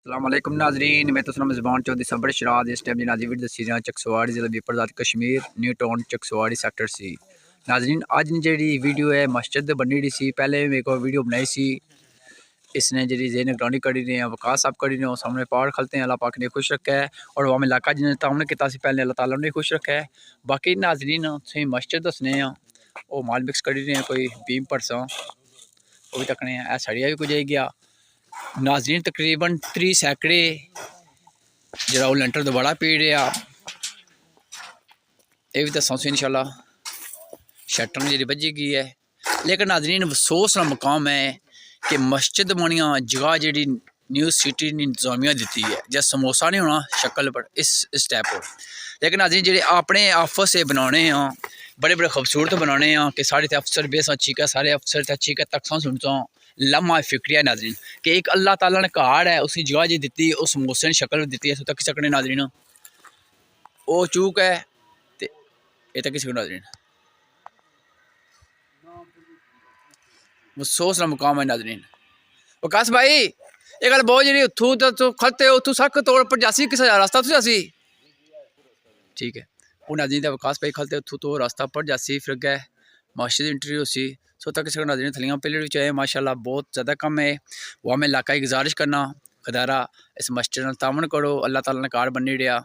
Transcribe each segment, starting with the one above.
अस्सलाम वालेकुम नाजरीन, मैं तो सुना मेज़बान चौधरी सबर शराद। इस टाइम जनाजी वीडियो दसी रहा चकसवाड़ी जिला बीपरजात Kashmir new town Chaksawari sector C. नाजरीन अज जी वीडियो है मस्जिद बनी सी। पहले मेरे को वीडियो बनाई सी इसने जी जे निगरानी करी ने वकास साहब करी ने सामने पार खलते हैं। अल्लाह पाक ने खुश रखा है और वह इलाका जिन्हें तामने किया पहले अल्लाह ताला ने खुश रखा है। बाकी नाजरीन तुम मस्जिद दसने वो माल मिक्स करी ने कोई 20% वो भी तकने सड़िया भी कुछ गया। नाजरीन तकरीबन 3 सैकड़े जरा वो लेंटर दोबारा पी रहा ये भी दसा इंशाल्लाह शटर जी बजी गई है। लेकिन नाजरीन अफसोस का मुकाम है कि मस्जिद बनिया जगह जी न्यू सिटी ने इंतजामिया दी है जै समोसा नहीं होना शक्ल पर इस टाइप पर। लेकिन नाजरीन जी अपने ऑफिस बनाने बड़े बड़े खूबसूरत बनाने कि साढ़े अफसर बेसा चीका सारे अफसर चीका तक सुनता लम्हा फिक्रिया नाजरीन कि एक अल्लाह ताला ने घर है उसी जगह जी दी उस समोसे ने शक्ल दी है तक सकने नाजरीन वो चूक है तो ये तक सकने नाजरीन अफसोस का मुकाम है नाजरीन। वकास भाई ये गल बहुत जी उतू तो खलते उतू सड़क तोड़ पर जासी किस रास्ता तुझ जासी ठीक है वो नाजरीन वकास भाई खलते उतू तो रास्ता पर जासी फिर गए मस्जिद इंटरव्यू होसी सो तक किसी नाजरीन थलियाँ पिलर भी आए माशाल्लाह बहुत ज़्यादा कम है। वो हमें इलाका की गुजारिश करना खुदारा इस मस्जिद में तामन करो अल्लाह ताला ने कार बनी रहा।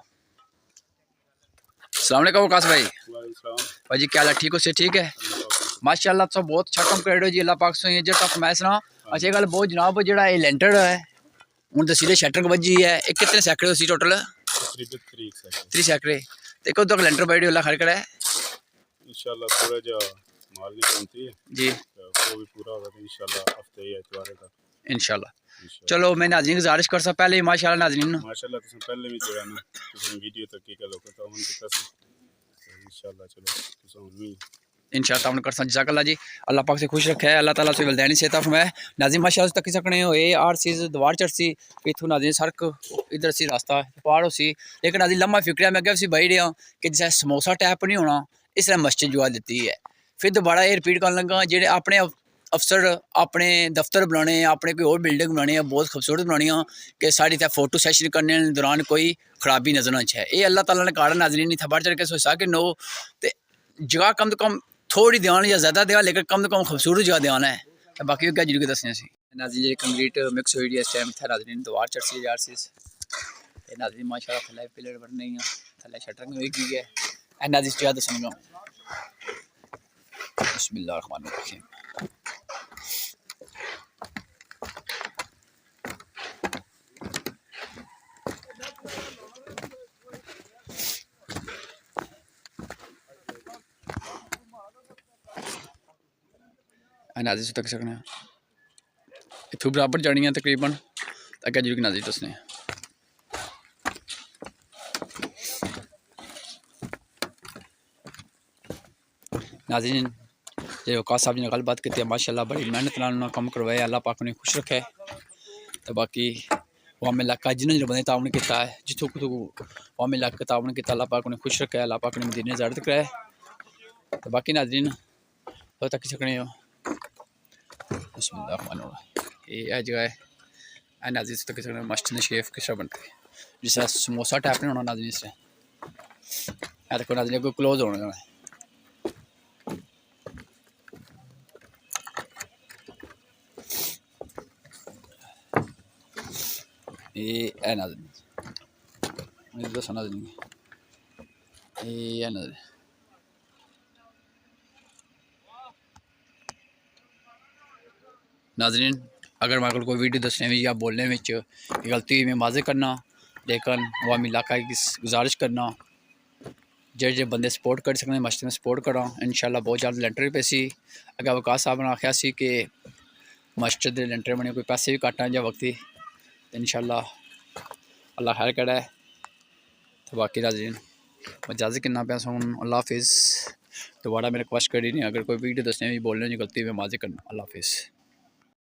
अस्सलाम वालेकुम वकास भाई भाई क्या हाल है ठीक हो से ठीक है माशाल्लाह तो बहुत अच्छा कम कर जी अल्लाह पाक से जो तक मैं सुना। अच्छा गल बहुत जनाब जो लेंटर है हूँ दसी शटर बजी है एक कितने सैकड़े उसी टोटल 3 सैकड़े तो कदों तक लेंटर बैठी अल्लाह खैर करे इंशाल्लाह थोड़ा जा माल नहीं पहुंचती है जी वो भी पूरा होगा इंशाल्लाह हफ्ते या इतवार तक इंशाल्लाह। चलो मैं नाज़रीन गुजारिश कर सा पहले माशाल्लाह नाज़रीन माशाल्लाह तुम पहले भी जो है ना तुम वीडियो तक की करो तो उन की तस इंशाल्लाह चलो तुम भी इंशाल्लाह तामन कर सा जज़ाकल्लाह जी अल्लाह पाक से खुश रखे है अल्लाह ताला से वलदैन सेहत फरमाए। नाज़रीन माशाल्लाह तक सकने हो ये आर सीज दवार चढ़सी इथों नाज़रीन सड़क इधर सी रास्ता पार हो सी। लेकिन नाज़रीन लम्हा फिक्रिया मैं अगर बही रहा कि जैसे समोसा टैप नहीं होना इसलिए मस्जिद जुआ दी है। फिर दोबारा ये रिपीट कर लगा जेडे अपने अफसर अपने दफ्तर बनाने अपने कोई और बिल्डिंग बनानी बहुत खूबसूरत बनानी कि साड़ी इतने फोटो सैशन करने दौरान कोई खराबी नजर ना आए। ये अल्लाह ताला ने कारण नाज़रीन इतना बढ़ चढ़ के सोचा कि नो तो जगह कम तो कम थोड़ी ध्यान या ज़्यादा दें लेकिन कम तो कम खूबसूरत जगह ध्यान है तो बाकी क्या जरूर दसने सी नाज़रीन जी कंक्रीट मिक्स हुई इस टाइम इतना नाज़रीन दवार चढ़सी यार सी नाज़रीन माशाल्लाह थल्ले पिलर बनने थल्ले शटरिंग हुई गई है नाज़रीन जगह दसूँगा बिस्मिल्लाहिर्रहमानिर्रहीम। नाज़रीन तक सकने इतों बराबर जानी तकरीबन अगर जरूर नाज़रीन दसने नाज़रीन जो वकास साहब ने गलबात की माशाल्लाह बड़ी मेहनत नाल कम करवाया अल्लाह पाक ने खुश रखे तो बाकी वो हमें इलाका जिन्होंने जो बंदे तावन किया है जितों कुतों वो हमें इलाके तावन किया अल्लाह पाक ने खुश रखे अल्लाह पाक ने मदीने ज़ारत कराए तो बाकी नाज़रीन तो तक सकने हो ये जगह है नाज़रीन तक सकने मस्जिद शेफ किस तरह बनती है जिससे समोसा टैप नहीं होना नाज़रीन इससे देखो नाज़रीन कोई क्लोज होने का ये है नाज़रीन दस नाज़रीन ये है नाज़रीन नाज़रीन अगर मेरे को कोई वीडियो दसने में या बोलने में गलती मैं वाज़े करना लेकिन वामी इलाका की गुजारिश करना जे बंदे सपोर्ट कर सकते मस्जिद में सपोर्ट करा इंशाल्लाह बहुत जल्द लेंटर पैसी अगर वकास साहब ने आख्या सी कि मस्जिद के लेंटर बने कोई पैसे भी घट आए वक्ती इंशाल्लाह अल्लाह खैर करे तो बाकी नाज़रीन मैं इजाज़त करना पाया सुन अल्लाह हाफिज़। दोबारा मेरे रिक्वेस्ट करी नहीं अगर कोई वीडियो दसने में बोलने की गलती में माज़ी करना अल्लाह हाफिज़।